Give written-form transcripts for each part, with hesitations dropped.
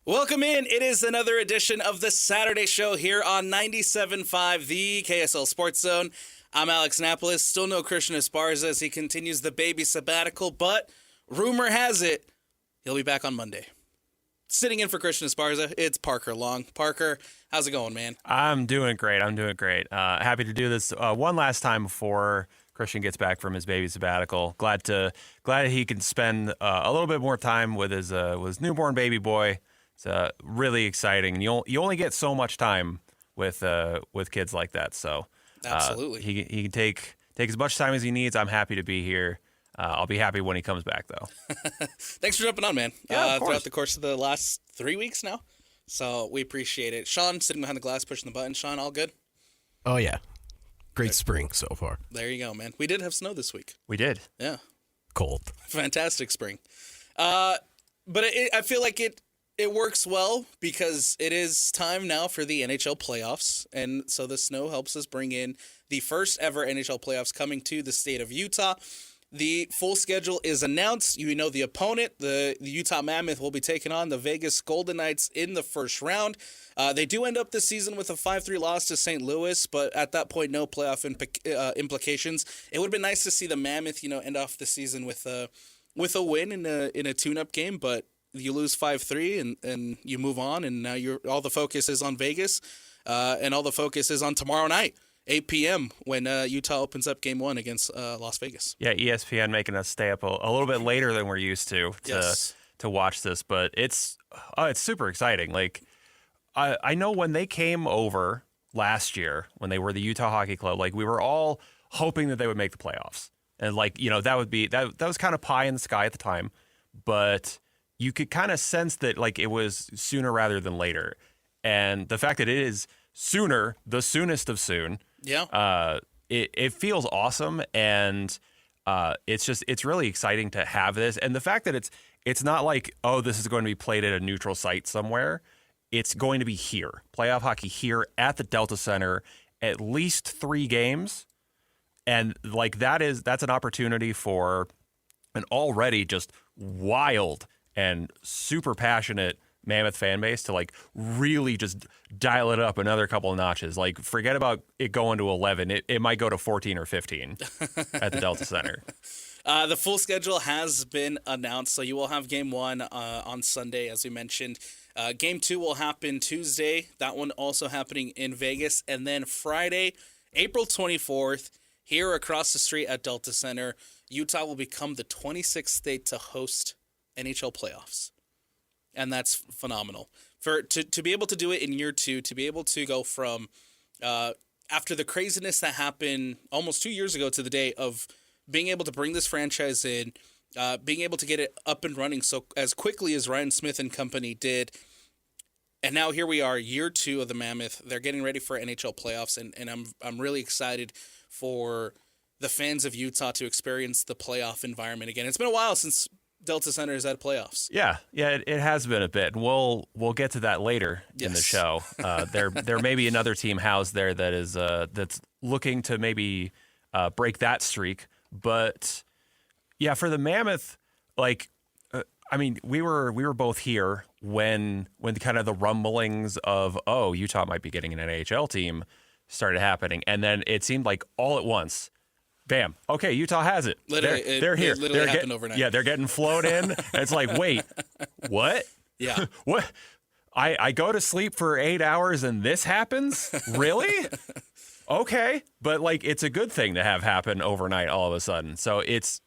Welcome in. It is another edition of the Saturday Show here on 97.5, the KSL Sports Zone. I'm Alex Napoles. Still no Christian Esparza as he continues the baby sabbatical, but rumor has it he'll be back on Monday. Sitting in for Christian Esparza, it's Parker Long. Parker, how's it going, man? I'm doing great. Happy to do this one last time before Christian gets back from his baby sabbatical. Glad he can spend a little bit more time with his newborn baby boy. It's really exciting. You only get so much time with kids like that. So Absolutely, he can take as much time as he needs. I'm happy to be here. I'll be happy when he comes back, though. Thanks for jumping on, man. Yeah, of course. Throughout the course of the last 3 weeks now. So we appreciate it. Sean, sitting behind the glass, pushing the button. Sean, all good? Oh, yeah. Great spring so far. There you go, man. We did have snow this week. We did. Yeah. Cold. Fantastic spring. But I feel like it works well because it is time now for the NHL playoffs. And so the snow helps us bring in the first ever NHL playoffs coming to the state of Utah. The full schedule is announced. You know the opponent. The Utah Mammoth will be taking on the Vegas Golden Knights in the first round. They do end up this season with a 5-3 loss to St. Louis, but at that point, no playoff implications. It would have been nice to see the Mammoth, end off the season with a win in a tune-up game, but you lose 5-3 and you move on, and now all the focus is on Vegas, and all the focus is on tomorrow night. 8 p.m. when Utah opens up Game 1 against Las Vegas. Yeah, ESPN making us stay up a little bit later than we're used to watch this, but it's super exciting. Like, I know when they came over last year, when they were the Utah Hockey Club, like we were all hoping that they would make the playoffs, and that was kind of pie in the sky at the time, but you could kind of sense that like it was sooner rather than later, and the fact that it is sooner, the soonest of soon. Yeah. It feels awesome, and it's really exciting to have this. And the fact that it's not like, oh, this is going to be played at a neutral site somewhere. It's going to be here. Playoff hockey here at the Delta Center, at least 3 games. And like that's an opportunity for an already just wild and super passionate Mammoth fan base to like really just dial it up another couple of notches. Like forget about it going to 11. It might go to 14 or 15 at the Delta Center. The full schedule has been announced, so you will have Game 1 on Sunday, as we mentioned. Game 2 will happen Tuesday. That one also happening in Vegas. And then Friday, April 24th, here across the street at Delta Center, Utah will become the 26th state to host NHL playoffs. And that's phenomenal. To be able to do it in year 2, to be able to go from after the craziness that happened almost 2 years ago to the day of being able to bring this franchise in, being able to get it up and running so as quickly as Ryan Smith and company did. And now here we are, year 2 of the Mammoth. They're getting ready for NHL playoffs, and I'm really excited for the fans of Utah to experience the playoff environment again. It's been a while since Delta Center is at playoffs. Yeah, it has been a bit. And we'll get to that later in the show. There may be another team housed there that is that's looking to maybe break that streak. But yeah, for the Mammoth, like we were both here when kind of the rumblings of Utah might be getting an NHL team started happening, and then it seemed like all at once. Bam. Okay, Utah has it. Literally, they're here. It literally happened overnight. Yeah, they're getting flown in. And it's like, wait, what? Yeah. What? I go to sleep for 8 hours and this happens? Really? Okay. But like, it's a good thing to have happen overnight all of a sudden. So it's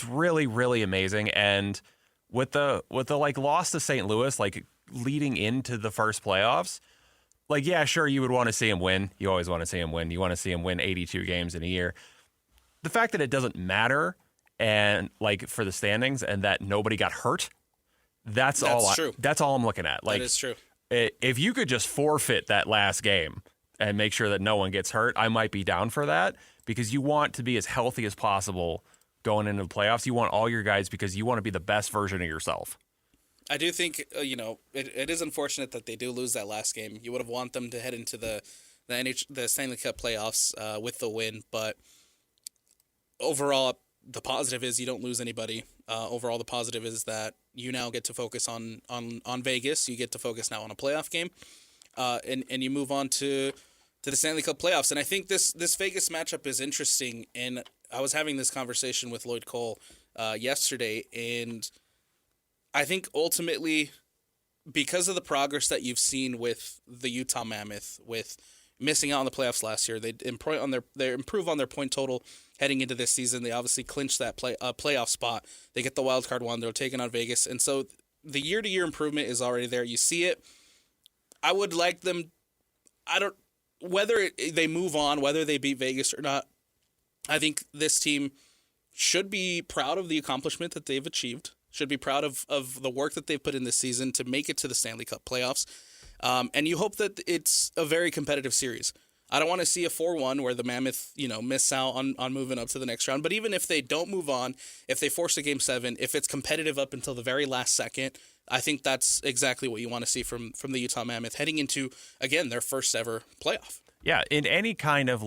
really, really amazing. And with the like loss to St. Louis, like leading into the first playoffs, like, yeah, sure, you would want to see him win. You always want to see him win. You want to see him win 82 games in a year. The fact that it doesn't matter and like for the standings and that nobody got hurt, that's true. That's all I'm looking at. Like, that is true. If you could just forfeit that last game and make sure that no one gets hurt, I might be down for that because you want to be as healthy as possible going into the playoffs. You want all your guys because you want to be the best version of yourself. I do think, it is unfortunate that they do lose that last game. You would have wanted them to head into the Stanley Cup playoffs with the win, but overall, the positive is you don't lose anybody. Overall, the positive is that you now get to focus on Vegas. You get to focus now on a playoff game, and you move on to the Stanley Cup playoffs. And I think this Vegas matchup is interesting. And I was having this conversation with Lloyd Cole yesterday, and I think ultimately, because of the progress that you've seen with the Utah Mammoth, with missing out on the playoffs last year, they improve on their point total heading into this season. They obviously clinched that playoff spot. They get the wild card one. They're taking on Vegas, and so the year-to-year improvement is already there. You see it. I would like them. Whether they move on, whether they beat Vegas or not. I think this team should be proud of the accomplishment that they've achieved. Should be proud of the work that they've put in this season to make it to the Stanley Cup playoffs. And you hope that it's a very competitive series. I don't want to see a 4-1 where the Mammoth, miss out on moving up to the next round. But even if they don't move on, if they force a Game 7, if it's competitive up until the very last second, I think that's exactly what you want to see from the Utah Mammoth heading into, again, their first ever playoff. Yeah, in any kind of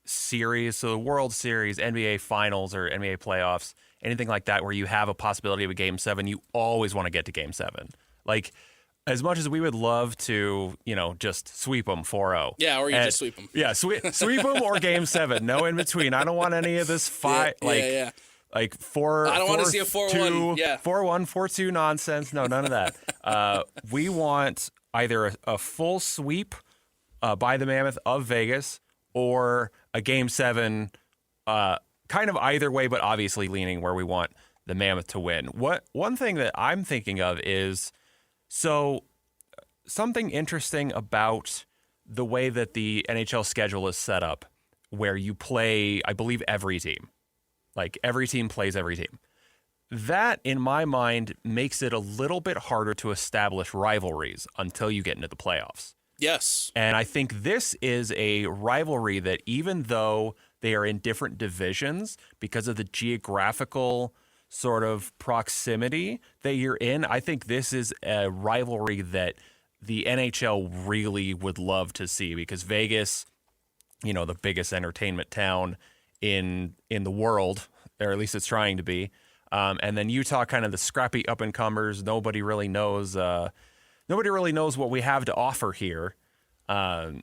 series, so the World Series, NBA Finals, or NBA playoffs, anything like that where you have a possibility of a Game 7, you always want to get to Game 7. As much as we would love to, just sweep them 4-0. Yeah, or you just sweep them. Yeah, sweep them or Game 7. No in between. I don't want any of this fight. Yeah. Like 4. I don't want to see a 4-1. Yeah. 4-1, 4-2 nonsense. No, none of that. We want either a full sweep by the Mammoth of Vegas or a Game 7, kind of either way, but obviously leaning where we want the Mammoth to win. One thing that I'm thinking of is, so something interesting about the way that the NHL schedule is set up, where you play, I believe, every team. Every team plays every team. That, in my mind, makes it a little bit harder to establish rivalries until you get into the playoffs. Yes. And I think this is a rivalry that, even though they are in different divisions, because of the geographical sort of proximity that you're in, I think this is a rivalry that the NHL really would love to see, because Vegas, the biggest entertainment town in the world, or at least it's trying to be, and then Utah, kind of the scrappy up-and-comers. Nobody really knows what we have to offer here. And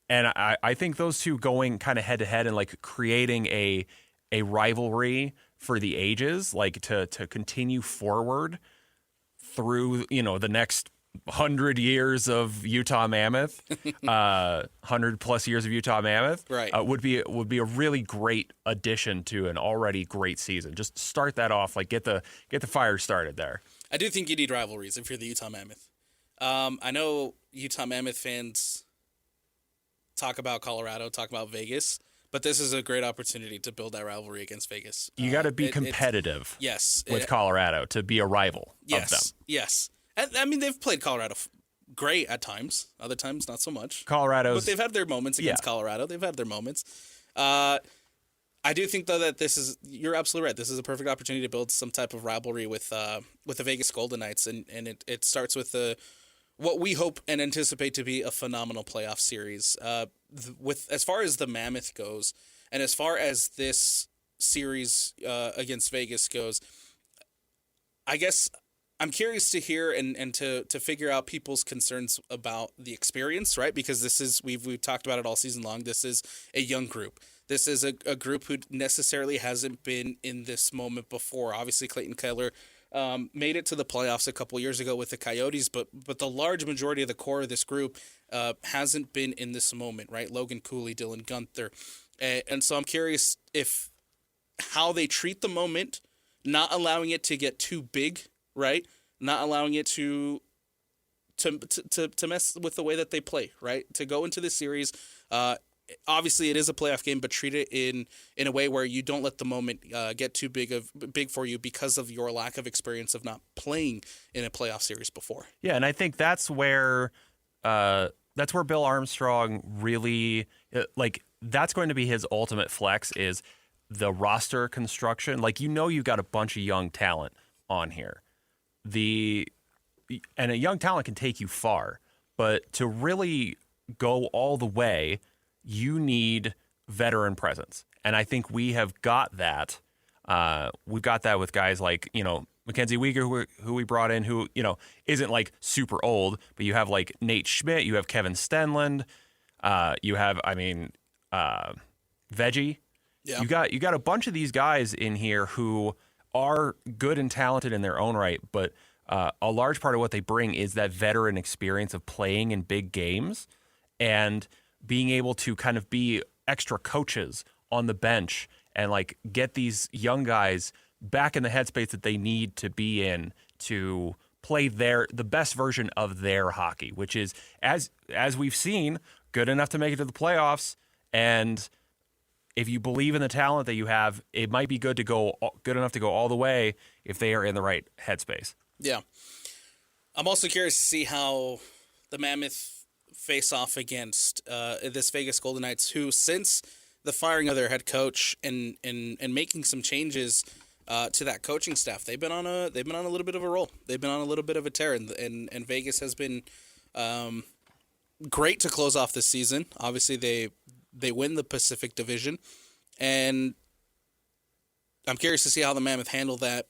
I think those two going kind of head-to-head and creating a rivalry for the ages, to continue forward through, the next 100 years of Utah Mammoth, 100+ years of Utah Mammoth, right, would be a really great addition to an already great season. Just start that off, get the fire started there. I do think you need rivalries if you're the Utah Mammoth. I know Utah Mammoth fans talk about Colorado, talk about Vegas, but this is a great opportunity to build that rivalry against Vegas. You got to be competitive with Colorado to be a rival of them. Yes. I mean, they've played Colorado great at times. Other times, not so much. But they've had their moments against Colorado. They've had their moments. I do think, though, that you're absolutely right. This is a perfect opportunity to build some type of rivalry with the Vegas Golden Knights. And it starts with what we hope and anticipate to be a phenomenal playoff series. As far as the Mammoth goes, and as far as this series against Vegas goes, I guess I'm curious to hear and to figure out people's concerns about the experience, right? Because we've talked about it all season long. This is a young group. This is a group who necessarily hasn't been in this moment before. Obviously, Clayton Keller made it to the playoffs a couple years ago with the Coyotes, but the large majority of the core of this group hasn't been in this moment, right? Logan Cooley, Dylan Gunther. And so I'm curious how they treat the moment, not allowing it to get too big, right? Not allowing it to mess with the way that they play, right? To go into this series, obviously it is a playoff game, but treat it in a way where you don't let the moment get too big for you because of your lack of experience of not playing in a playoff series before. Yeah, and I think that's where Bill Armstrong really that's going to be his ultimate flex, is the roster construction. You've got a bunch of young talent on here. And a young talent can take you far, but to really go all the way, you need veteran presence. And I think we have got that. We've got that with guys like, Mackenzie Weegar, who we brought in, who, isn't like super old, but you have like Nate Schmidt, you have Kevin Stenland, you have, Veggie. Yeah. You got a bunch of these guys in here who are good and talented in their own right, but a large part of what they bring is that veteran experience of playing in big games and being able to kind of be extra coaches on the bench and like get these young guys back in the headspace that they need to be in to play the best version of their hockey, which is, as we've seen, good enough to make it to the playoffs. And if you believe in the talent that you have, it might be good enough to go all the way if they are in the right headspace. Yeah. I'm also curious to see how the Mammoth face off against this Vegas Golden Knights, who, since the firing of their head coach and making some changes to that coaching staff, they've been on a little bit of a roll. They've been on a little bit of a tear, and Vegas has been great to close off this season. Obviously, they win the Pacific Division, and I'm curious to see how the Mammoth handle that,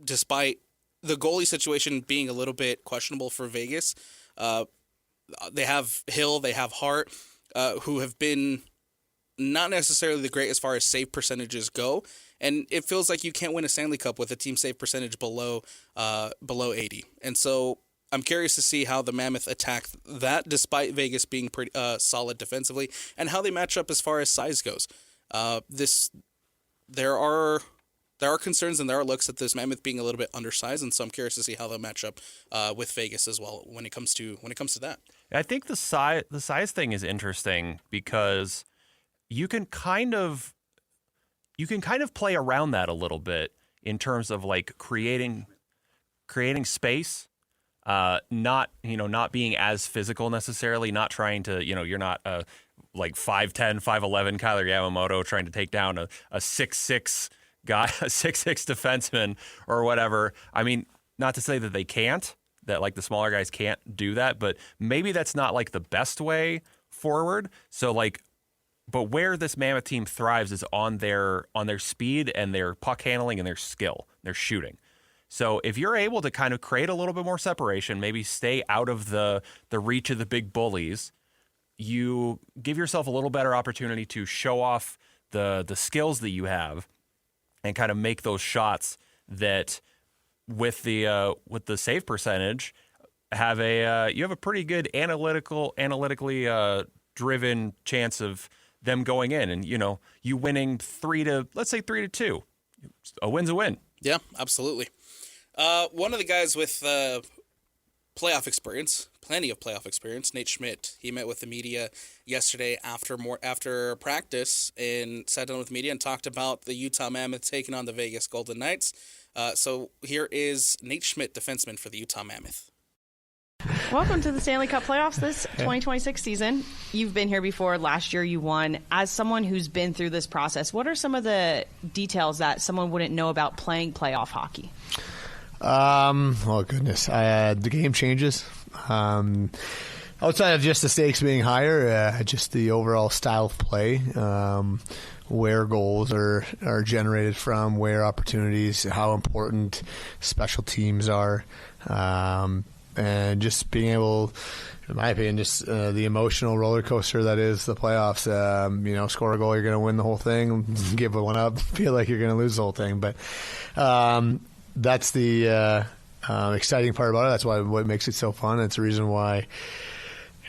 despite the goalie situation being a little bit questionable for Vegas. They have Hill, they have Hart, who have been not necessarily the great as far as save percentages go, and it feels like you can't win a Stanley Cup with a team save percentage below 80. And so I'm curious to see how the Mammoth attack that, despite Vegas being pretty solid defensively, and how they match up as far as size goes. There are concerns and there are looks at this Mammoth being a little bit undersized, and so I'm curious to see how they'll match up with Vegas as well when it comes to that. I think the size thing is interesting because you can kind of play around that a little bit in terms of like creating space, not being as physical necessarily, not trying to, you're not like 5'10", 5'11" Kyler Yamamoto trying to take down a 6'6" guy, a 6'6" defenseman or whatever. I mean, not to say that they can't, that like the smaller guys can't do that, but maybe that's not like the best way forward. So like, but where this Mammoth team thrives is on their speed and their puck handling and their skill, their shooting. So if you're able to kind of create a little bit more separation, maybe stay out of the reach of the big bullies, you give yourself a little better opportunity to show off the skills that you have and kind of make those shots that with the save percentage you have a pretty good analytically driven chance of them going in, and you winning 3-2. A win's a win. Yeah, absolutely. One of the guys with playoff experience, plenty of playoff experience, Nate Schmidt. He met with the media yesterday after practice and sat down with the media and talked about the Utah Mammoth taking on the Vegas Golden Knights. So here is Nate Schmidt, defenseman for the Utah Mammoth. Welcome to the Stanley Cup playoffs this 2026 season. You've been here before. Last year you won. As someone who's been through this process, what are some of the details that someone wouldn't know about playing playoff hockey? Oh goodness, the game changes. Outside of just the stakes being higher, just the overall style of play, where goals are generated from, where opportunities, how important special teams are, and just being able, in my opinion, just the emotional roller coaster that is the playoffs. Score a goal, you're going to win the whole thing. Give one up, feel like you're going to lose the whole thing. But that's the exciting part about it. That's what makes it so fun. It's the reason why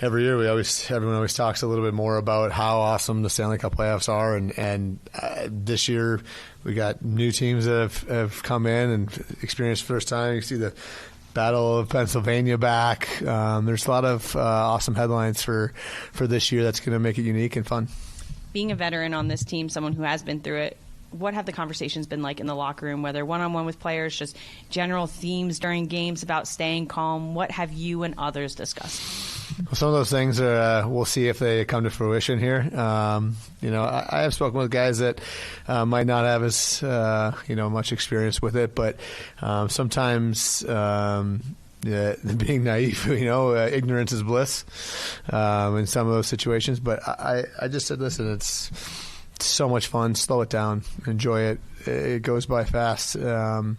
every year everyone always talks a little bit more about how awesome the Stanley Cup playoffs are. And this year we got new teams that have come in and experienced the first time. You see the Battle of Pennsylvania back. There's a lot of awesome headlines for this year that's going to make it unique and fun. Being a veteran on this team, someone who has been through it, what have the conversations been like in the locker room, whether one-on-one with players, just general themes during games about staying calm? What have you and others discussed? Well, some of those things we'll see if they come to fruition here. I have spoken with guys that might not have as much experience with it, but sometimes being naive, ignorance is bliss in some of those situations. But I just said, listen, so much fun. Slow it down. Enjoy it. It goes by fast. And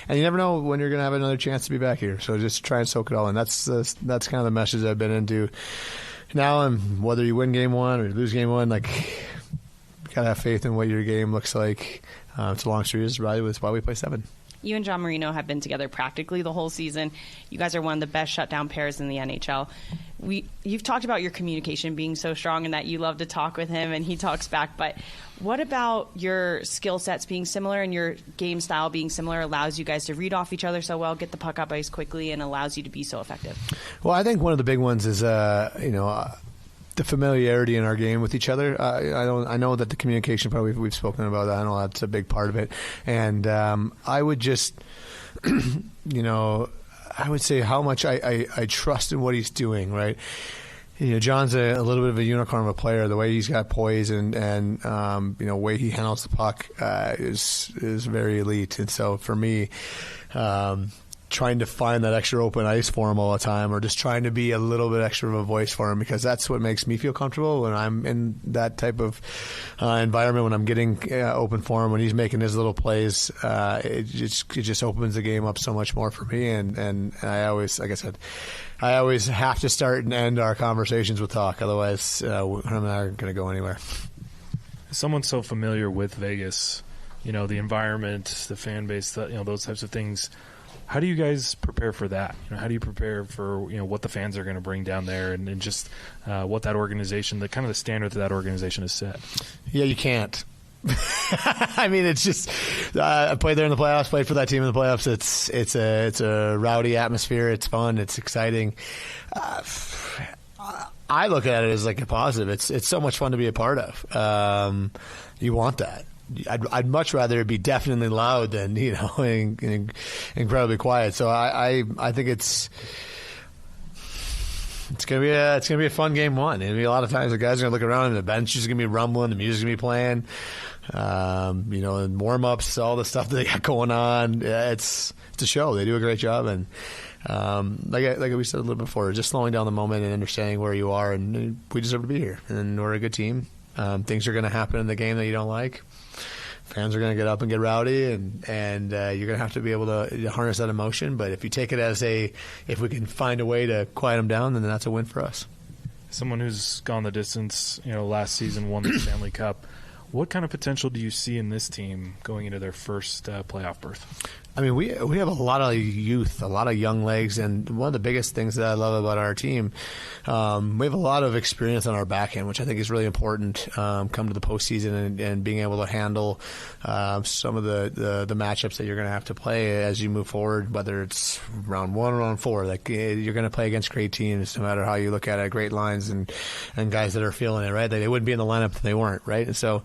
you never know when you're going to have another chance to be back here. So just try and soak it all in. That's kind of the message I've been into now. And whether you win game one or lose game one, like, you got to have faith in what your game looks like. It's a long series. That's why we play 7. You and John Marino have been together practically the whole season. You guys are one of the best shutdown pairs in the NHL. You've talked about your communication being so strong and that you love to talk with him and he talks back. But what about your skill sets being similar and your game style being similar allows you guys to read off each other so well, get the puck up ice quickly, and allows you to be so effective? Well, I think one of the big ones is, the familiarity in our game with each other. I know that the communication part, we've spoken about that. I know that's a big part of it. And I would just, I would say how much I trust in what he's doing, right? John's a little bit of a unicorn of a player. The way he's got poise and way he handles the puck is very elite. And so for me, trying to find that extra open ice for him all the time, or just trying to be a little bit extra of a voice for him, because that's what makes me feel comfortable when I'm in that type of environment, when I'm getting open for him, when he's making his little plays. It just opens the game up so much more for me. And I always, like I said, I always have to start and end our conversations with talk. Otherwise, I'm not going to go anywhere. Someone so familiar with Vegas, the environment, the fan base, those types of things. How do you guys prepare for that? How do you prepare for what the fans are going to bring down there, and just what that organization, the kind of the standard that organization has set? Yeah, you can't. I mean, it's just I played there in the playoffs. Played for that team in the playoffs. It's a rowdy atmosphere. It's fun. It's exciting. I look at it as like a positive. It's so much fun to be a part of. You want that. I'd much rather it be definitely loud than incredibly quiet. So I think it's gonna be a fun game one. It'll be a lot of times the guys are gonna look around and the bench is gonna be rumbling, the music's gonna be playing, and warm ups, all the stuff that they got going on. It's a show. They do a great job, and like we said a little before, just slowing down the moment and understanding where you are, and we deserve to be here, and we're a good team. Things are gonna happen in the game that you don't like. Fans are going to get up and get rowdy, and you're going to have to be able to harness that emotion. But if you take it as if we can find a way to quiet them down, then that's a win for us. Someone who's gone the distance, last season won the Stanley Cup. What kind of potential do you see in this team going into their first playoff berth? I mean, we have a lot of youth, a lot of young legs, and one of the biggest things that I love about our team, we have a lot of experience on our back end, which I think is really important. Come to the postseason and being able to handle some of the matchups that you're going to have to play as you move forward, whether it's round 1 or round 4. Like, you're going to play against great teams, no matter how you look at it. Great lines and guys that are feeling it, right? They wouldn't be in the lineup if they weren't, right? And so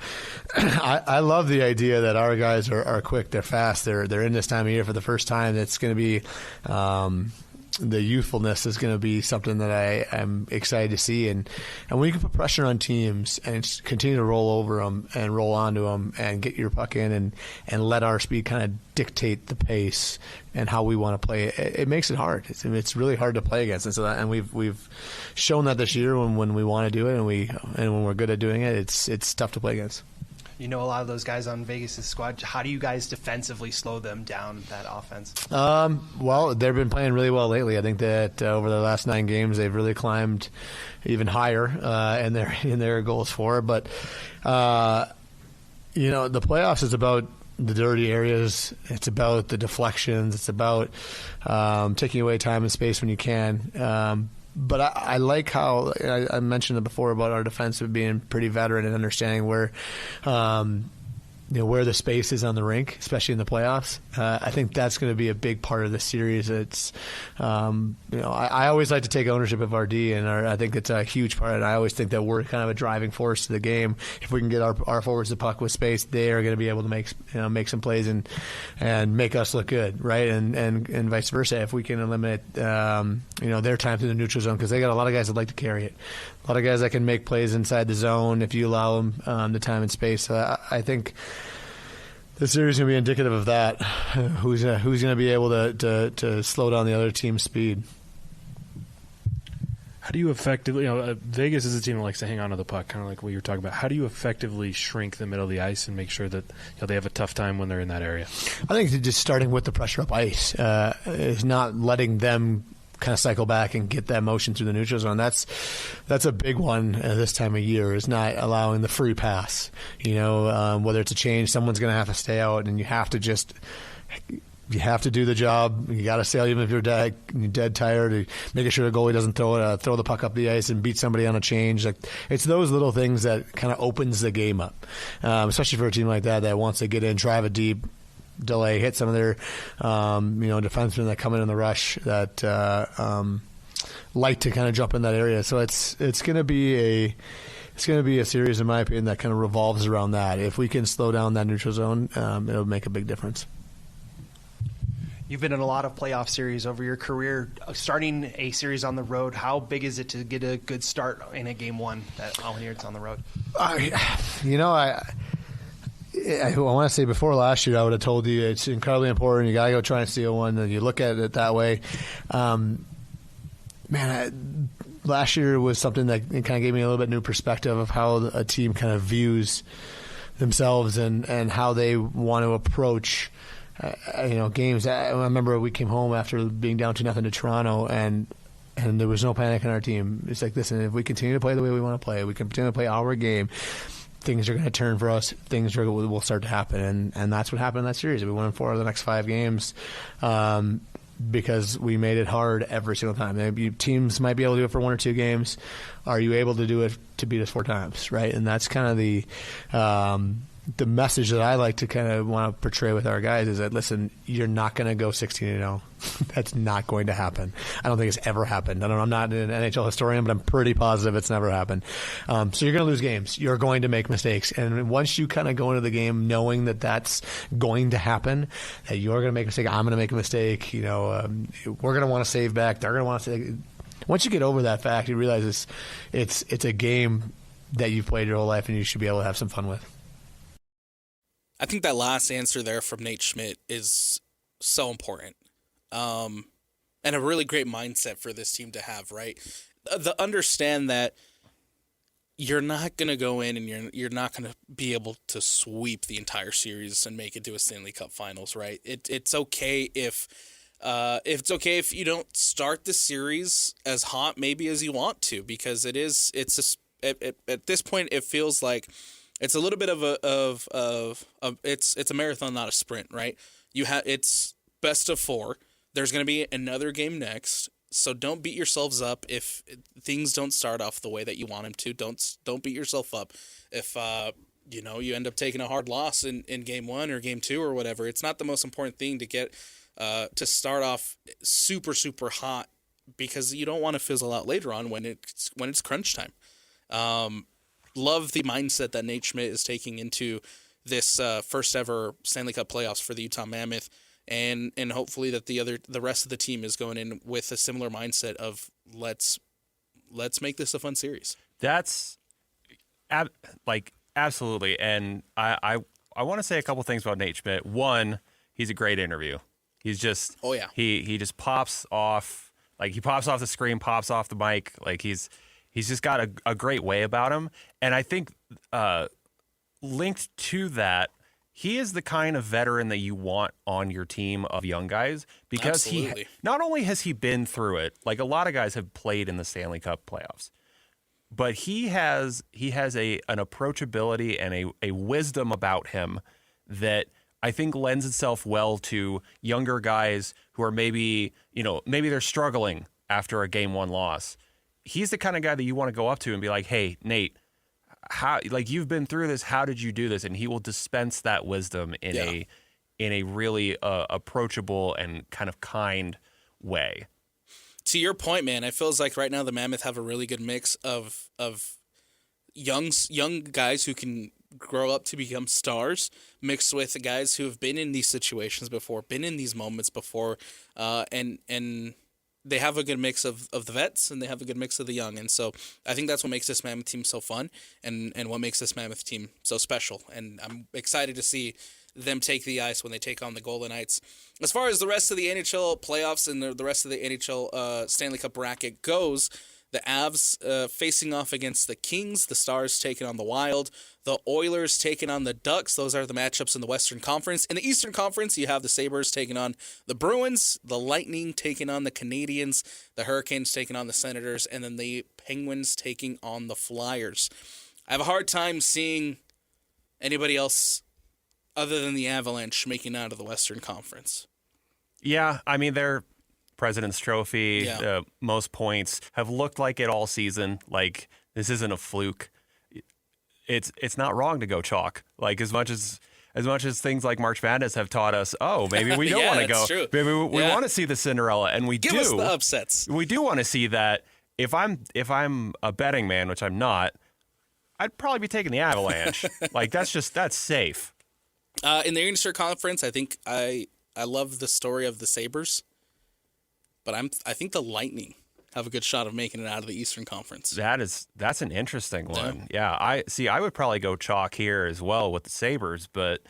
I love the idea that our guys are quick, they're fast, they're in this time of year for the first time. It's going to be the youthfulness is going to be something that I'm excited to see, and when you can put pressure on teams and continue to roll over them and roll onto them and get your puck in and let our speed kind of dictate the pace and how we want to play, it makes it hard. It's really hard to play against, and we've shown that this year when we want to do it and when we're good at doing it, it's tough to play against. A lot of those guys on Vegas' squad. How do you guys defensively slow them down, that offense? Well, they've been playing really well lately. I think that over the last 9 games, they've really climbed even higher in their goals for. But the playoffs is about the dirty areas. It's about the deflections. It's about taking away time and space when you can. But I like how I mentioned it before about our defensive being pretty veteran and understanding where where the space is on the rink, especially in the playoffs. I think that's going to be a big part of the series. It's, I always like to take ownership of our D, and I think it's a huge part. And I always think that we're kind of a driving force to the game. If we can get our forwards the puck with space, they are going to be able to make some plays and make us look good, right? And vice versa. If we can eliminate their time through the neutral zone, because they got a lot of guys that like to carry it. A lot of guys that can make plays inside the zone if you allow them the time and space. So I think the series is going to be indicative of that. Who's going to be able to slow down the other team's speed? How do you effectively, Vegas is a team that likes to hang on to the puck, kind of like what you're talking about. How do you effectively shrink the middle of the ice and make sure that they have a tough time when they're in that area? I think just starting with the pressure up ice is not letting them kind of cycle back and get that motion through the neutral zone. That's a big one this time of year, is not allowing the free pass. Whether it's a change, someone's going to have to stay out, and you have to do the job. You got to stay out even if you're dead tired. Making sure the goalie doesn't throw the puck up the ice and beat somebody on a change. Like, it's those little things that kind of opens the game up, especially for a team like that wants to get in, drive it deep, delay, hit some of their defensemen that come in the rush that like to kind of jump in that area. So it's going to be a series, in my opinion, that kind of revolves around that. If we can slow down that neutral zone, it'll make a big difference. You've been in a lot of playoff series over your career. Starting a series on the road, how big is it to get a good start in a game one when it's on the road? I want to say before last year, I would have told you it's incredibly important. You got to go try and steal one, and you look at it that way. Last year was something that kind of gave me a little bit new perspective of how a team kind of views themselves and how they want to approach games. I remember we came home after being down 2-0 to Toronto, and there was no panic in our team. It's like, listen, if we continue to play the way we want to play, we continue to play our game, things are going to turn for us. Things will start to happen, and that's what happened in that series. We won 4 of the next 5 games because we made it hard every single time. Teams might be able to do it for 1 or 2 games. Are you able to do it to beat us 4 times, right? And that's kind of the message that I like to kind of want to portray with our guys is that, listen, you're not going to go 16-0. That's not going to happen. I don't think it's ever happened. I'm not an NHL historian, but I'm pretty positive it's never happened. So you're going to lose games. You're going to make mistakes. And once you kind of go into the game knowing that that's going to happen, that you're going to make a mistake, I'm going to make a mistake, we're going to want to save back, they're going to want to save. Once you get over that fact, you realize it's a game that you've played your whole life and you should be able to have some fun with. I think that last answer there from Nate Schmidt is so important. And a really great mindset for this team to have, right? The understand that you're not going to go in and you're not going to be able to sweep the entire series and make it to a Stanley Cup Finals, right? It's okay if you don't start the series as hot maybe as you want to, because at this point it feels like it's a little bit of it's a marathon, not a sprint, right? It's best of 4. There's going to be another game next, so don't beat yourselves up if things don't start off the way that you want them to. Don't beat yourself up if you end up taking a hard loss in game 1 or game 2 or whatever. It's not the most important thing to get to start off super super hot, because you don't want to fizzle out later on when it's crunch time. Love the mindset that Nate Schmidt is taking into this first ever Stanley Cup playoffs for the Utah Mammoth, and hopefully that the rest of the team is going in with a similar mindset of let's make this a fun series. That's absolutely, and I want to say a couple things about Nate Schmidt. One, he's a great interview. He's just he just pops off, like he pops off the screen, pops off the mic, like he's just got a great way about him. And I think linked to that, he is the kind of veteran that you want on your team of young guys, because Absolutely. Not only has he been through it, like a lot of guys have played in the Stanley Cup playoffs, but he has an approachability and a wisdom about him that I think lends itself well to younger guys who are maybe they're struggling after a game 1 loss. He's the kind of guy that you want to go up to and be like, hey, Nate, how, like, you've been through this, how did you do this? And he will dispense that wisdom in a really approachable and kind of kind way. To your point, man, it feels like right now the Mammoth have a really good mix of young guys who can grow up to become stars, mixed with guys who have been in these situations before, been in these moments before, and they have a good mix of the vets, and they have a good mix of the young. And so I think that's what makes this Mammoth team so fun, and what makes this Mammoth team so special. And I'm excited to see them take the ice when they take on the Golden Knights. As far as the rest of the NHL playoffs and the rest of the NHL Stanley Cup bracket goes, The Avs facing off against the Kings, the Stars taking on the Wild, the Oilers taking on the Ducks. Those are the matchups in the Western Conference. In the Eastern Conference, you have the Sabres taking on the Bruins, the Lightning taking on the Canadiens, the Hurricanes taking on the Senators, and then the Penguins taking on the Flyers. I have a hard time seeing anybody else other than the Avalanche making out of the Western Conference. Yeah, I mean, they're President's Trophy, most points, have looked like it all season. Like, this isn't a fluke. It's not wrong to go chalk. Like, as much as things like March Madness have taught us, maybe we don't want to go. True. Maybe we want to see the Cinderella, and we Give us the upsets. We do want to see that. If I'm a betting man, which I'm not, I'd probably be taking the Avalanche. Like, that's safe. In the Eastern Conference, I think I love the story of the Sabres, but I think the Lightning have a good shot of making it out of the Eastern Conference. That's an interesting one. Yeah, I would probably go chalk here as well with the Sabres, but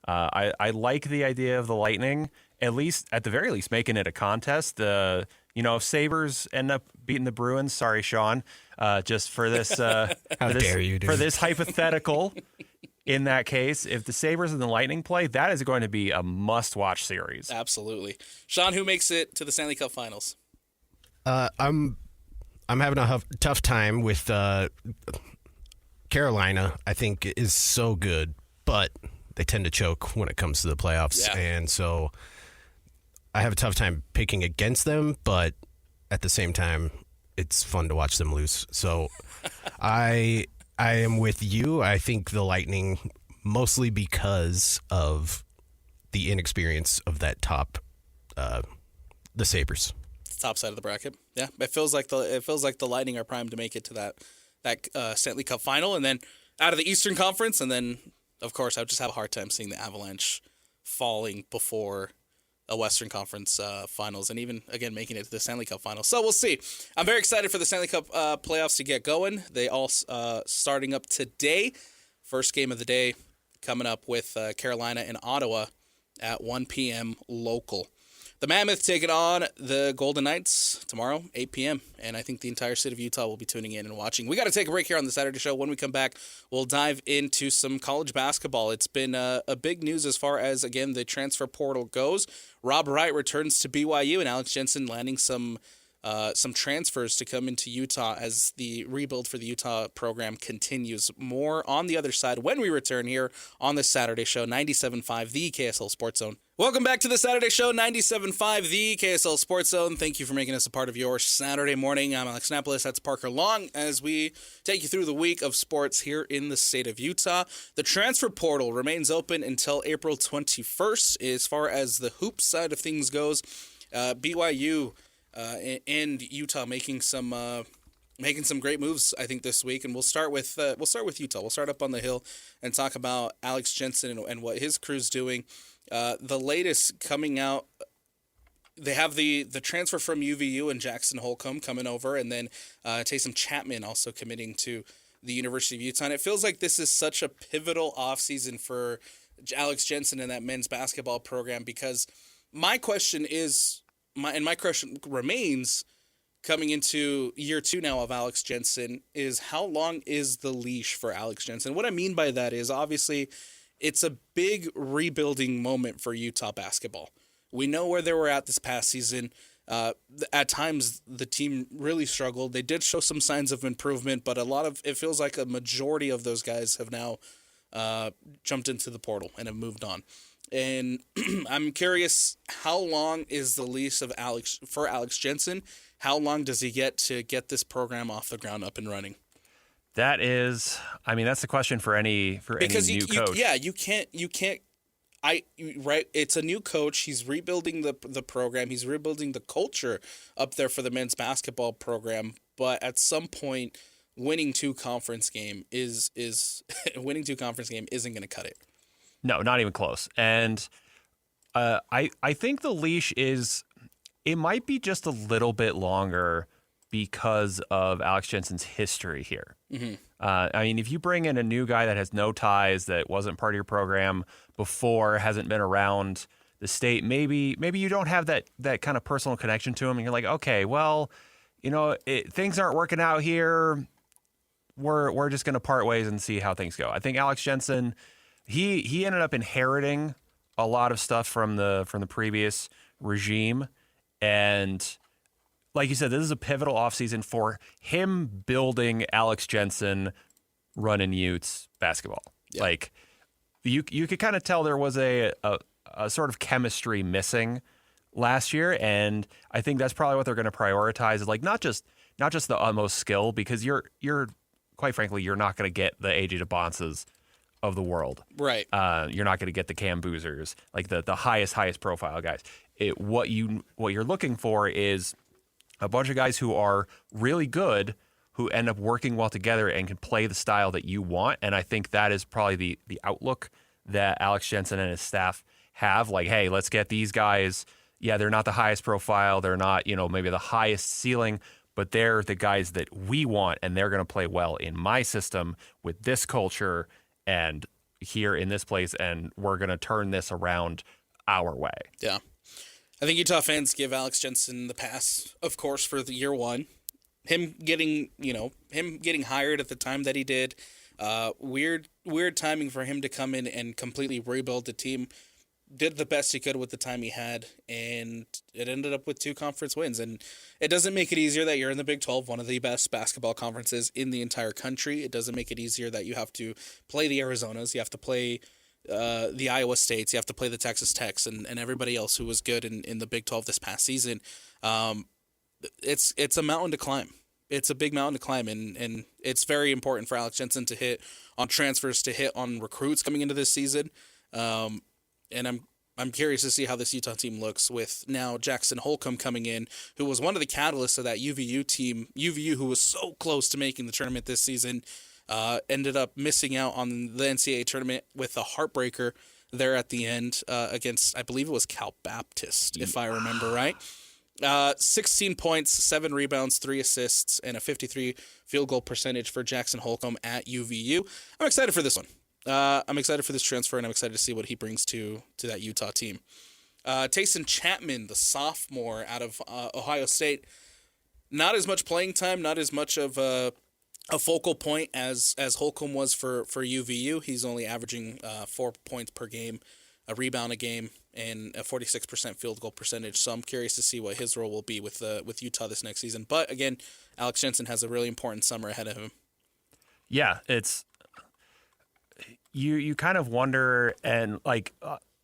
I like the idea of the Lightning, at the very least making it a contest. If Sabres end up beating the Bruins, sorry, Sean, just for this How dare you, dude. for this hypothetical. In that case, if the Sabres and the Lightning play, that is going to be a must-watch series. Absolutely. Sean, who makes it to the Stanley Cup Finals? I'm having a tough time with Carolina. I think is so good, but they tend to choke when it comes to the playoffs, and so I have a tough time picking against them. But at the same time, it's fun to watch them lose. So I am with you. I think the Lightning, mostly because of the inexperience of that top, the Sabres. Top side of the bracket. Yeah, it feels like the Lightning are primed to make it to that Stanley Cup final, and then out of the Eastern Conference, and then of course I would just have a hard time seeing the Avalanche falling before a Western Conference finals, and even again making it to the Stanley Cup finals. So we'll see. I'm very excited for the Stanley Cup playoffs to get going. They all starting up today. First game of the day coming up with Carolina and Ottawa at 1 p.m. local. The Mammoth taking on the Golden Knights tomorrow, 8 p.m., and I think the entire state of Utah will be tuning in and watching. We got to take a break here on the Saturday Show. When we come back, we'll dive into some college basketball. It's been a big news as far as, again, the transfer portal goes. Rob Wright returns to BYU, and Alex Jensen landing some transfers to come into Utah as the rebuild for the Utah program continues. More on the other side when we return here on the Saturday Show, 97.5, the KSL Sports Zone. Welcome back to the Saturday Show, 97.5, the KSL Sports Zone. Thank you for making us a part of your Saturday morning. I'm Alex Napoles. That's Parker Long as we take you through the week of sports here in the state of Utah. The transfer portal remains open until April 21st. As far as the hoop side of things goes, BYU and Utah making some great moves, I think, this week. And we'll start with Utah. We'll start up on the hill and talk about Alex Jensen and what his crew's doing. The latest coming out, they have the transfer from UVU and Jackson Holcomb coming over, and then Taysom Chapman also committing to the University of Utah. And it feels like this is such a pivotal offseason for Alex Jensen and that men's basketball program, because my question remains, coming into year 2 now of Alex Jensen, is how long is the leash for Alex Jensen? What I mean by that is, obviously, it's a big rebuilding moment for Utah basketball. We know where they were at this past season. At times, the team really struggled. They did show some signs of improvement, but it feels like a majority of those guys have now jumped into the portal and have moved on. And I'm curious, how long is the lease of for Alex Jensen? How long does he get to get this program off the ground up and running? That's the question for any new coach. You can't. Right. It's a new coach. He's rebuilding the program. He's rebuilding the culture up there for the men's basketball program. But at some point, winning 2 conference game winning 2 conference game isn't going to cut it. No, not even close. And I think the leash it might be just a little bit longer because of Alex Jensen's history here. Mm-hmm. If you bring in a new guy that has no ties, that wasn't part of your program before, hasn't been around the state, maybe you don't have that kind of personal connection to him, and you're like, okay, well, things aren't working out here. We're just going to part ways and see how things go. I think Alex Jensen, he ended up inheriting a lot of stuff from the previous regime, and like you said, this is a pivotal offseason for him building Alex Jensen running Utes basketball. Yeah. Like you could kind of tell there was a sort of chemistry missing last year, and I think that's probably what they're going to prioritize. Is like not just the utmost skill, because you're quite frankly you're not going to get the AJ DeBonces of the world, right? You're not going to get the Cam Boozers, like the highest profile guys. What you're looking for is a bunch of guys who are really good, who end up working well together and can play the style that you want. And I think that is probably the outlook that Alex Jensen and his staff have. Like, hey, let's get these guys. Yeah, they're not the highest profile. They're not, maybe the highest ceiling, but they're the guys that we want, and they're going to play well in my system with this culture and here in this place, and we're going to turn this around our way. Yeah. I think Utah fans give Alex Jensen the pass, of course, for the year one. Him getting hired at the time that he did, weird timing for him to come in and completely rebuild the team. Did the best he could with the time he had, and it ended up with 2 conference wins. And it doesn't make it easier that you're in the Big 12, one of the best basketball conferences in the entire country. It doesn't make it easier that you have to play the Arizonas, you have to play the Iowa States, you have to play the Texas Techs, and everybody else who was good in the Big 12 this past season. It's a mountain to climb. It's a big mountain to climb, and it's very important for Alex Jensen to hit on transfers, to hit on recruits coming into this season. And I'm curious to see how this Utah team looks with now Jackson Holcomb coming in, who was one of the catalysts of that UVU team. UVU, who was so close to making the tournament this season, ended up missing out on the NCAA tournament with a heartbreaker there at the end against, I believe it was Cal Baptist, if I remember right. 16 points, 7 rebounds, 3 assists, and a 53 field goal percentage for Jackson Holcomb at UVU. I'm excited for this one. I'm excited for this transfer, and I'm excited to see what he brings to that Utah team. Tayson Chapman, the sophomore out of Ohio State, not as much playing time, not as much of a focal point as Holcomb was for UVU. He's only averaging 4 points per game, a rebound a game, and a 46% field goal percentage. So I'm curious to see what his role will be with Utah this next season. But again, Alex Jensen has a really important summer ahead of him. Yeah, it's you kind of wonder, and like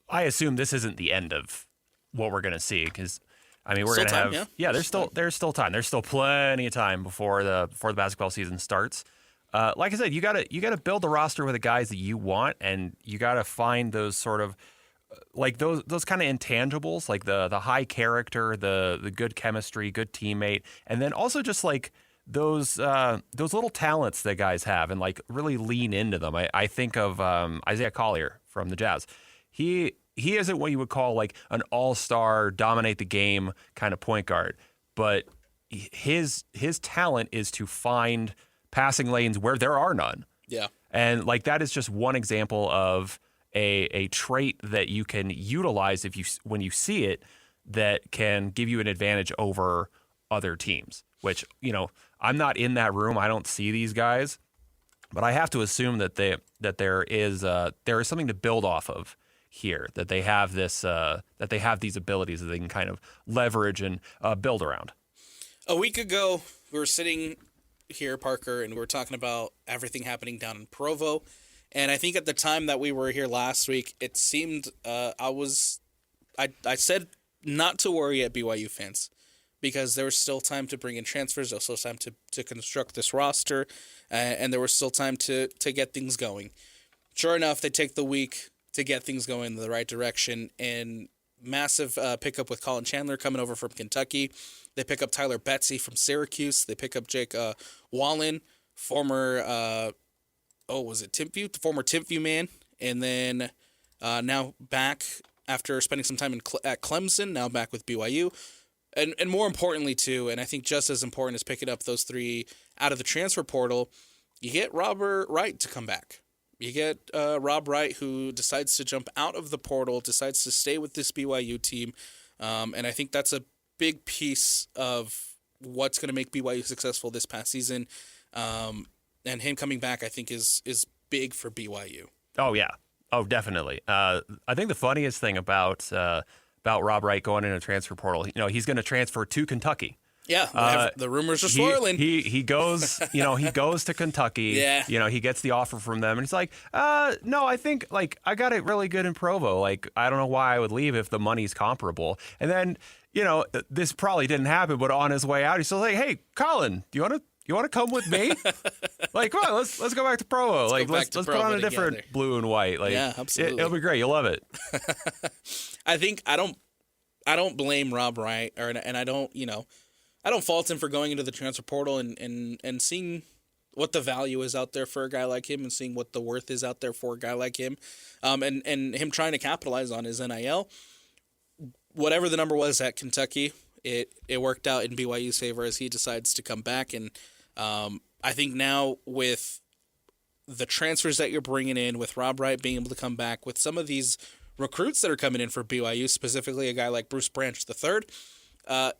I assume this isn't the end of what we're going to see, because I mean we're going to have there's still time. There's still plenty of time before the basketball season starts. Like I said, you gotta build the roster with the guys that you want, and you gotta find those sort of like those kind of intangibles, like the high character, the good chemistry, good teammate, and then also just like those little talents that guys have, and like really lean into them. I think of Isaiah Collier from the Jazz. He isn't what you would call like an all-star, dominate the game kind of point guard, but his talent is to find passing lanes where there are none. Yeah. And like that is just one example of a trait that you can utilize when you see it, that can give you an advantage over other teams, which, I'm not in that room. I don't see these guys, but I have to assume that there is something to build off of here, that they have that they have these abilities that they can kind of leverage and build around. A week ago, we were sitting here, Parker, and we were talking about everything happening down in Provo. And I think at the time that we were here last week, it seemed I said not to worry at BYU fans, because there was still time to bring in transfers, there was still time to construct this roster, and there was still time to get things going. Sure enough, they take the week to get things going in the right direction, and massive pickup with Colin Chandler coming over from Kentucky. They pick up Tyler Betsy from Syracuse. They pick up Jake Wallen, former Timpview? The former Timpview man. And then now back after spending some time at Clemson, now back with BYU. And more importantly, too, and I think just as important as picking up those 3 out of the transfer portal, you get Robert Wright to come back. You get Rob Wright, who decides to jump out of the portal, decides to stay with this BYU team. And I think that's a big piece of what's going to make BYU successful this past season. And him coming back, I think, is big for BYU. Oh, yeah. Oh, definitely. I think the funniest thing about Rob Wright going into transfer portal, he's going to transfer to Kentucky. Yeah, the rumors are swirling. He goes, he goes to Kentucky. Yeah. He gets the offer from them, and he's like, no, I think I got it really good in Provo. Like, I don't know why I would leave if the money's comparable. And then, this probably didn't happen, but on his way out, he's still like, hey, Colin, do you want to come with me? Like, come on, let's go back to Provo. Let's put on a different blue and white. Like, yeah, absolutely. It'll be great. You'll love it. I think I don't blame Rob Wright, and I don't fault him for going into the transfer portal and seeing what the value is out there for a guy like him and seeing what the worth is out there for a guy like him, and him trying to capitalize on his NIL. Whatever the number was at Kentucky, it worked out in BYU's favor as he decides to come back. And I think now with the transfers that you're bringing in, with Rob Wright being able to come back, with some of these recruits that are coming in for BYU, specifically a guy like Bruce Branch III,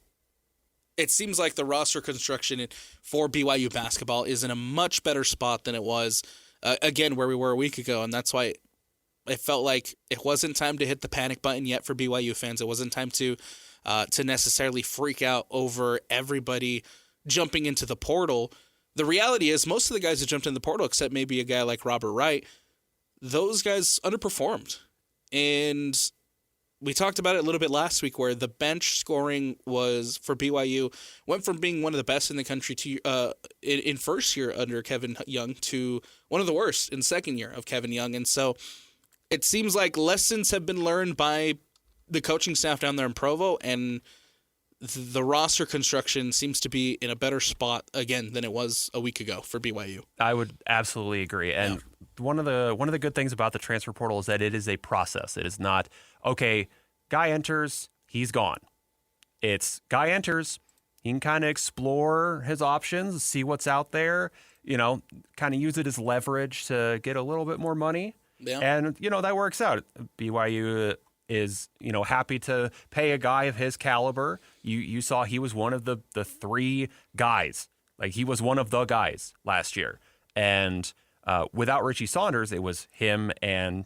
it seems like the roster construction for BYU basketball is in a much better spot than it was, again, where we were a week ago. And that's why it felt like it wasn't time to hit the panic button yet for BYU fans. It wasn't time to necessarily freak out over everybody jumping into the portal. The reality is most of the guys who jumped in the portal, except maybe a guy like Robert Wright, those guys underperformed. And we talked about it a little bit last week where the bench scoring was for BYU went from being one of the best in the country to in first year under Kevin Young to one of the worst in second year of Kevin Young. And so it seems like lessons have been learned by the coaching staff down there in Provo, and the roster construction seems to be in a better spot again than it was a week ago for BYU. I would absolutely agree. And one of the good things about the transfer portal is that it is a process. It is not, okay, guy enters, he's gone. It's guy enters, he can kind of explore his options, see what's out there, kind of use it as leverage to get a little bit more money. Yeah. And, that works out. BYU is, happy to pay a guy of his caliber. You saw he was one of the three guys. Like, he was one of the guys last year. And without Richie Saunders, it was him and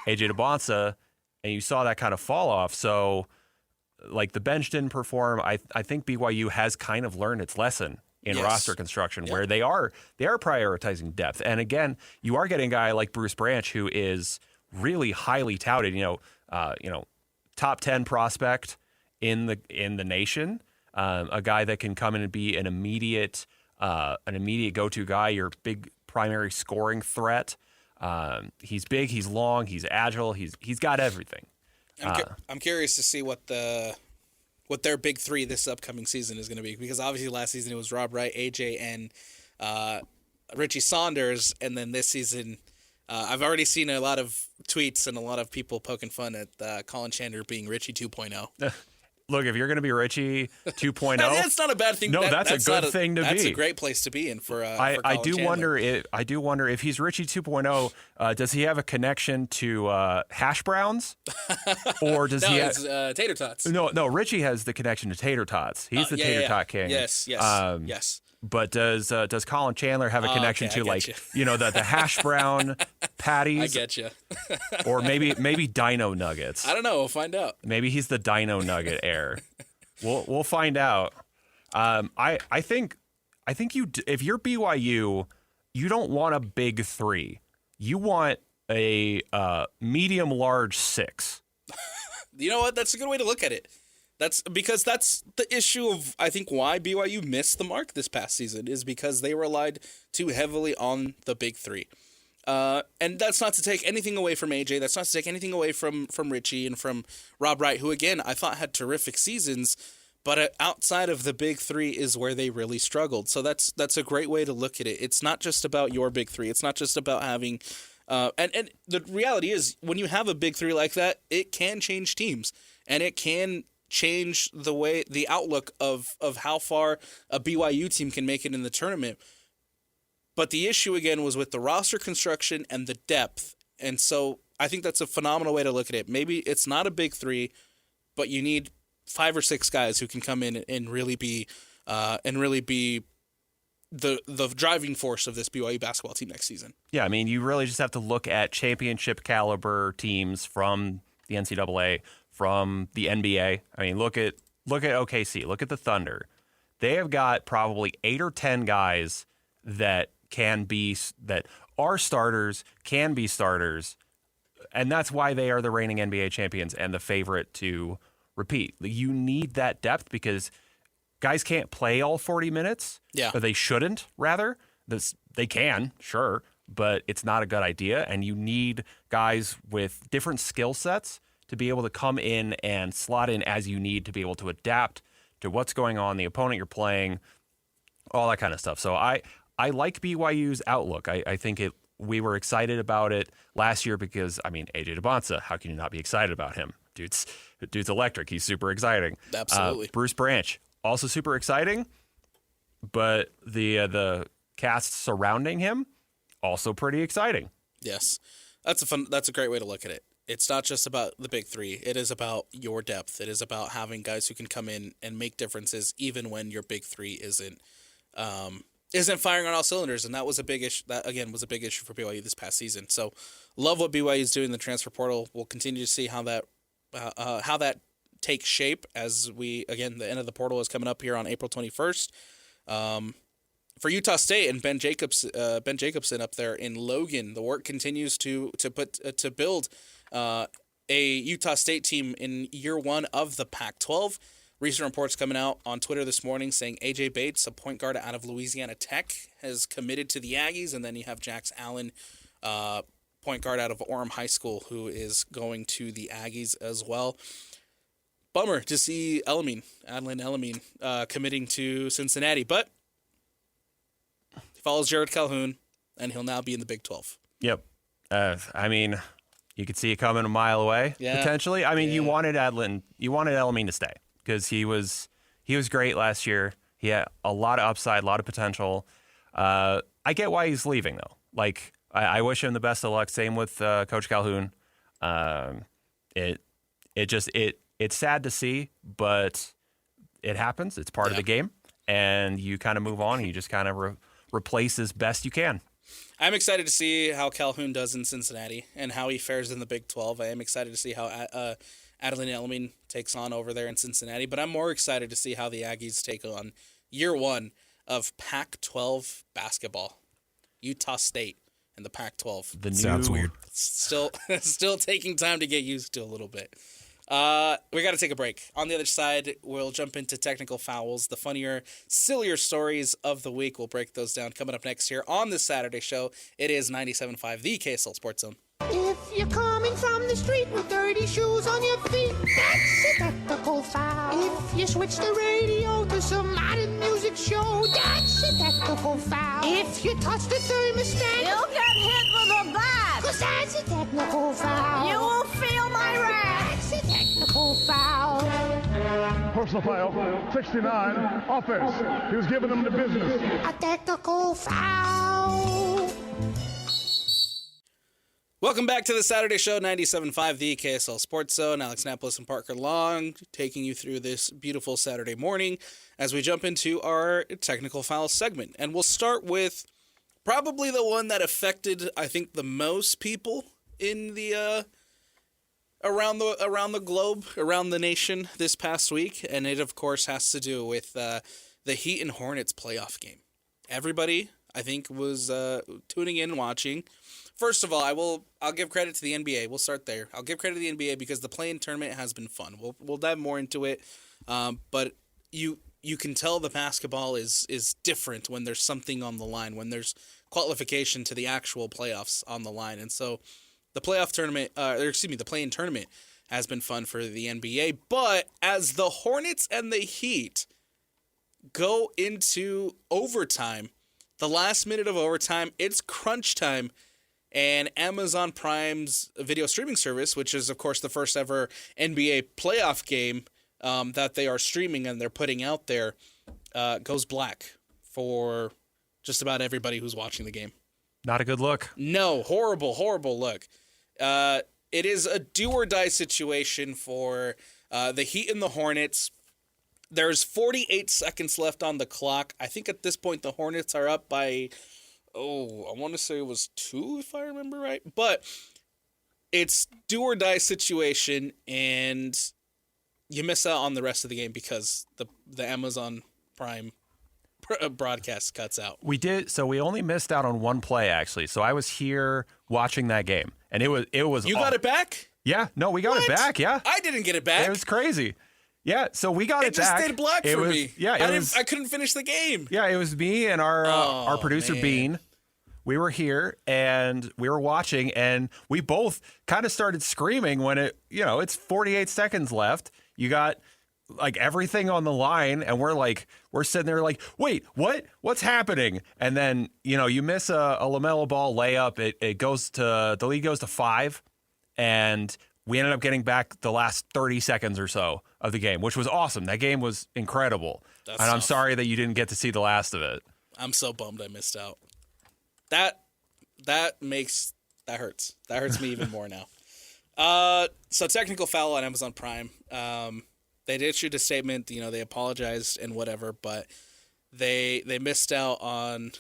AJ DeBonsa, and you saw that kind of fall off. So, like, the bench didn't perform. I think BYU has kind of learned its lesson in roster construction, where they are prioritizing depth. And again, you are getting a guy like Bruce Branch, who is really highly touted, top 10 prospect in the nation, a guy that can come in and be an immediate go-to guy, your big primary scoring threat. He's big, he's long, he's agile, he's got everything. I'm curious to see what their big three this upcoming season is going to be, because obviously last season it was Rob Wright, AJ, and Richie Saunders, and then this season I've already seen a lot of tweets and a lot of people poking fun at Colin Chandler being Richie 2.0. Look, if you're going to be Richie 2.0, that's not a bad thing. No, that's a good thing to be. That's a great place to be in for Colin Chandler. I do wonder if he's Richie 2.0. Does he have a connection to hash browns, or does he? It's tater tots. No. Richie has the connection to tater tots. He's the tater tot king. Yes. But does Colin Chandler have a connection to the hash brown patties? I get you. Or maybe Dino Nuggets. I don't know. We'll find out. Maybe he's the Dino Nugget heir. We'll find out. I think if you're BYU, you don't want a big three. You want a medium large 6. You know what? That's a good way to look at it. That's because that's the issue of, I think, why BYU missed the mark this past season, is because they relied too heavily on the big three. And that's not to take anything away from AJ. That's not to take anything away from Richie and from Rob Wright, who, again, I thought had terrific seasons. But outside of the big three is where they really struggled. So that's a great way to look at it. It's not just about your big three. It's not just about having and the reality is, when you have a big three like that, it can change teams. And it can change the outlook of how far a BYU team can make it in the tournament. But the issue, again, was with the roster construction and the depth. And so I think that's a phenomenal way to look at it. Maybe it's not a big three, but you need 5 or 6 guys who can come in and really be and really be the driving force of this BYU basketball team next season. Yeah, I mean, you really just have to look at championship caliber teams from the NCAA, from the NBA. I mean, look at OKC, look at the Thunder. They have got probably 8 or 10 guys that are starters, can be starters, and that's why they are the reigning NBA champions and the favorite to repeat. You need that depth because guys can't play all 40 minutes. Yeah. Or they shouldn't, rather. They can, sure, but it's not a good idea. And you need guys with different skill sets to be able to come in and slot in as you need to be able to adapt to what's going on, the opponent you're playing, all that kind of stuff. So I like BYU's outlook. I think we were excited about it last year because, I mean, AJ DeBonsa, how can you not be excited about him? Dude's electric. He's super exciting. Absolutely. Bruce Branch, also super exciting, but the cast surrounding him, also pretty exciting. Yes. That's a great way to look at it. It's not just about the big three. It is about your depth. It is about having guys who can come in and make differences even when your big three isn't firing on all cylinders. And that was a big issue. That again was a big issue for BYU this past season. So love what BYU is doing in the transfer portal. We'll continue to see how that takes shape as the end of the portal is coming up here on April 21st. For Utah State and Ben Jacobson up there in Logan, the work continues to build a Utah State team in year one of the Pac-12. Recent reports coming out on Twitter this morning saying AJ Bates, a point guard out of Louisiana Tech, has committed to the Aggies, and then you have Jax Allen, point guard out of Orem High School, who is going to the Aggies as well. Bummer to see Adlin Elamine committing to Cincinnati, but he follows Jared Calhoun, and he'll now be in the Big 12. Yep. I mean, you could see it coming a mile away, potentially. I mean, you wanted Elamine to stay because he was great last year. He had a lot of upside, a lot of potential. I get why he's leaving, though. Like, I wish him the best of luck. Same with Coach Calhoun. It's sad to see, but it happens. It's part of the game, and you kind of move on, and you just kind of replace as best you can. I'm excited to see how Calhoun does in Cincinnati and how he fares in the Big 12. I am excited to see how Adlin Elamine takes on over there in Cincinnati, but I'm more excited to see how the Aggies take on year one of Pac-12 basketball. Utah State and the Pac-12. Sounds weird. Still taking time to get used to a little bit. We got to take a break. On the other side, we'll jump into technical fouls, the funnier, sillier stories of the week. We'll break those down coming up next here on this Saturday show. It is 97.5, the KSL Sports Zone. If you're coming from the street with dirty shoes on your feet, that's a technical foul. If you switch the radio to some modern music show, that's a technical foul. If you touch the thermostat, you'll get hit with a bat. 'cause that's a technical foul. You will feel my wrath. That's a technical foul. Personal foul, 69, offense. He was giving them the business. A technical foul. Welcome back to the Saturday show, 97.5, the KSL Sports Zone. Alex Napoles and Parker Long taking you through this beautiful Saturday morning as we jump into our technical foul segment. And we'll start with probably the one that affected, I think, the most people in the around the globe, around the nation this past week. And it, of course, has to do with the Heat and Hornets playoff game. Everybody, I think, was tuning in and watching. First of all, I'll give credit to the NBA. We'll start there. I'll give credit to the NBA because the play-in tournament has been fun. We'll dive more into it, but you can tell the basketball is different when there's something on the line, when there's qualification to the actual playoffs on the line, and so the the play-in tournament has been fun for the NBA. But as the Hornets and the Heat go into overtime, the last minute of overtime, it's crunch time. And Amazon Prime's video streaming service, which is, of course, the first ever NBA playoff game that they are streaming and they're putting out there, goes black for just about everybody who's watching the game. Not a good look. No, horrible look. It is a do-or-die situation for the Heat and the Hornets. There's 48 seconds left on the clock. I think at this point the Hornets are up by, I want to say it was 2 if I remember right. But it's do or die situation, and you miss out on the rest of the game because the Amazon Prime broadcast cuts out. We did, so we only missed out on one play actually. So I was here watching that game, and it was. You got it back? Yeah, no, we got it back. Yeah, I didn't get it back. It was crazy. Yeah, so we got it back. It just stayed black for me. Yeah, I couldn't finish the game. Yeah, it was me and our producer man. Bean. We were here and we were watching, and we both kind of started screaming when it's 48 seconds left. You got like everything on the line, and we're sitting there like, wait, what's happening? And then you miss a LaMelo Ball layup. The lead goes to 5, and we ended up getting back the last 30 seconds or so of the game, which was awesome. That game was incredible. That's and I'm tough. sorry that you didn't get to see the last of it. I'm so bummed I missed out. That hurts. That hurts me even more now. So technical foul on Amazon Prime. They did issued a statement. They apologized and whatever, but they missed out on.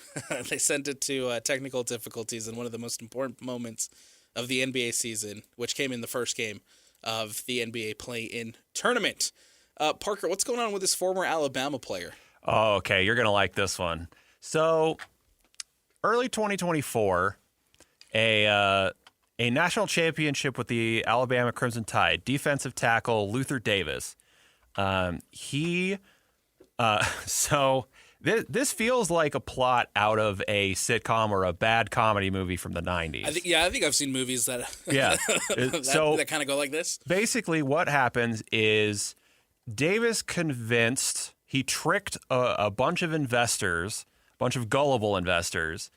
They sent it to technical difficulties in one of the most important moments of the NBA season, which came in the first game of the NBA play-in tournament. Parker, what's going on with this former Alabama player? Oh, okay. You're going to like this one. So early 2024, a national championship with the Alabama Crimson Tide, defensive tackle Luther Davis. This feels like a plot out of a sitcom or a bad comedy movie from the 90s. I think I've seen movies that that kind of go like this. Basically, what happens is Davis he tricked a bunch of investors, a bunch of gullible investors,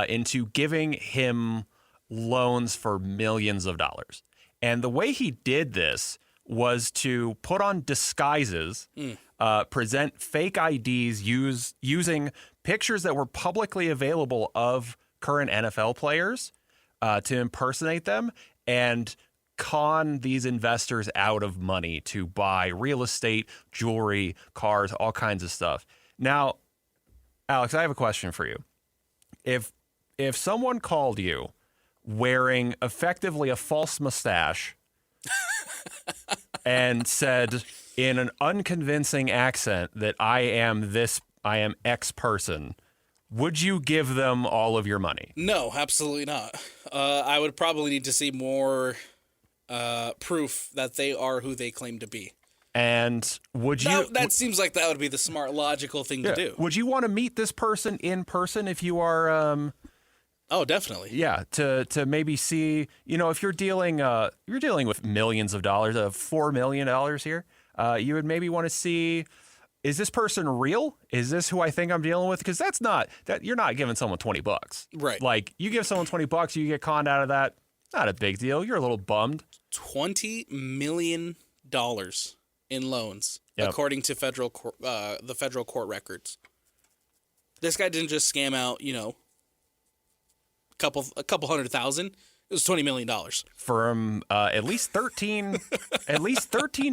into giving him loans for millions of dollars. And the way he did this was to put on disguises, present fake IDs using pictures that were publicly available of current NFL players to impersonate them and con these investors out of money to buy real estate, jewelry, cars, all kinds of stuff. Now, Alex, I have a question for you. If someone called you wearing effectively a false mustache and said in an unconvincing accent that I am X person, would you give them all of your money? No, absolutely not. I would probably need to see more proof that they are who they claim to be. And would you... That seems like that would be the smart, logical thing to do. Would you want to meet this person in person if you are... Oh, definitely. Yeah, to maybe see, if you're dealing with millions of dollars, $4 million here, you would maybe want to see, is this person real? Is this who I think I'm dealing with? Because you're not giving someone $20. Right. Like, you give someone $20, you get conned out of that, not a big deal. You're a little bummed. $20 million in loans, according to the federal court records. This guy didn't just scam out, a couple $100,000. It was $20 million from at least 13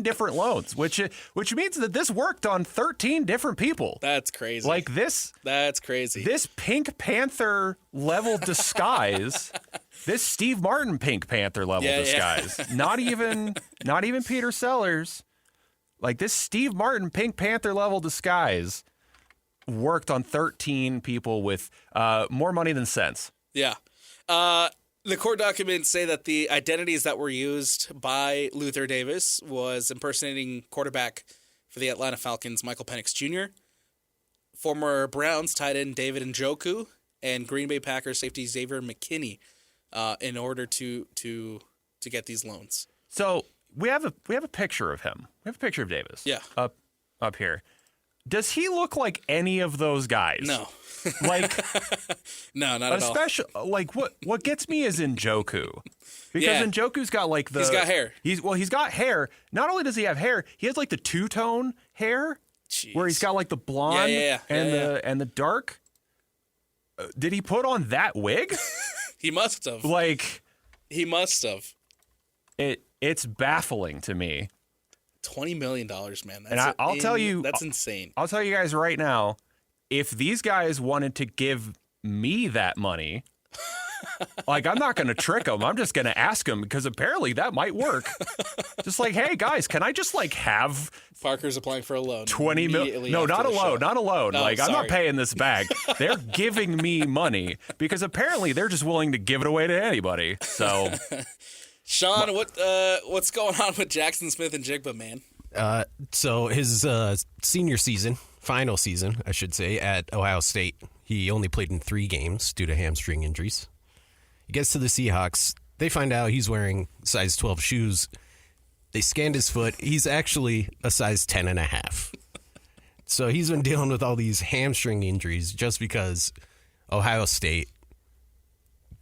different loans, which means that this worked on 13 different people. That's crazy. Like this. That's crazy. This Pink Panther level disguise. This Steve Martin Pink Panther level disguise. Yeah. Not even Peter Sellers. Like this Steve Martin Pink Panther level disguise worked on 13 people with more money than sense. Yeah. The court documents say that the identities that were used by Luther Davis was impersonating quarterback for the Atlanta Falcons, Michael Penix Jr., former Browns tight end David Njoku, and Green Bay Packers safety Xavier McKinney, in order to get these loans. So we have a picture of him. We have a picture of Davis. Yeah. Up here. Does he look like any of those guys? No. Like, no, not at all. Especially, like, what gets me is Njoku. Because Njoku's got, like, he's got hair. He's got hair. Not only does he have hair, he has, like, the two-tone hair. Jeez. Where he's got, like, the blonde and the dark. Did he put on that wig? He must have. Like. He must have. It's baffling to me. $20 million, man. I'll tell you, that's insane. I'll tell you guys right now, if these guys wanted to give me that money, like, I'm not going to trick them. I'm just going to ask them, because apparently that might work. Just like, hey guys, can I just like have Parker's applying for a loan. 20 million? No, not a loan, not a loan. Oh, like, sorry. I'm not paying this back. They're giving me money because apparently they're just willing to give it away to anybody. So, Sean, what's going on with Jackson Smith and Jigba, man? So his senior season, final season, I should say, at Ohio State, he only played in 3 games due to hamstring injuries. He gets to the Seahawks. They find out he's wearing size 12 shoes. They scanned his foot. He's actually a size 10.5. So he's been dealing with all these hamstring injuries just because Ohio State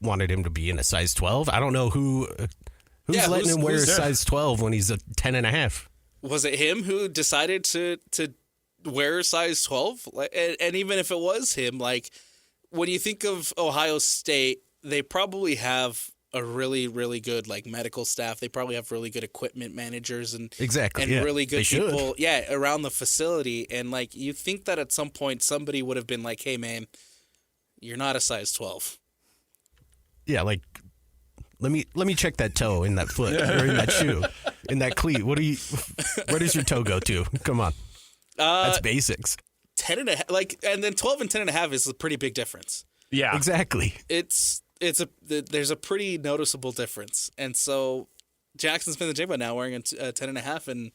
wanted him to be in a size 12. I don't know who's letting him wear a size 12 when he's a 10.5. Was it him who decided to wear a size 12? And even if it was him, like, when you think of Ohio State, they probably have a really, really good like medical staff. They probably have really good equipment managers and really good people, around the facility. And like, you think that at some point somebody would have been like, "Hey, man, you're not a size 12." Yeah, like, let me check that toe in that foot or in that shoe, in that cleat. Where does your toe go to? Come on, that's basics. 10.5, like, and then 12 and 10.5 is a pretty big difference. yeah, Exactly. There's a pretty noticeable difference, and so Jackson Smith and Jigba now wearing a 10.5 and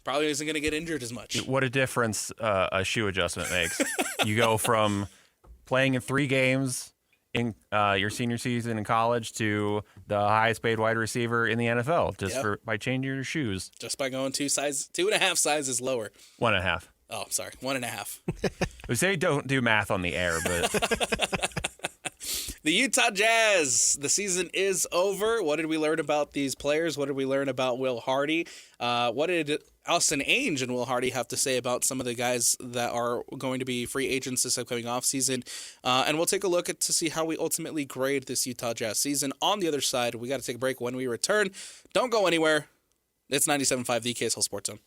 probably isn't going to get injured as much. What a difference a shoe adjustment makes. You go from playing in 3 games in your senior season in college to the highest paid wide receiver in the NFL by changing your shoes. Just by going 2.5 sizes lower. 1.5. Oh, sorry, 1.5. We say don't do math on the air, but The Utah Jazz, the season is over. What did we learn about these players? What did we learn about Will Hardy? What did Austin Ainge and Will Hardy have to say about some of the guys that are going to be free agents this upcoming offseason? And we'll take a look to see how we ultimately grade this Utah Jazz season. On the other side, we got to take a break. When we return, don't go anywhere. It's 97.5, the KSL Sports Zone.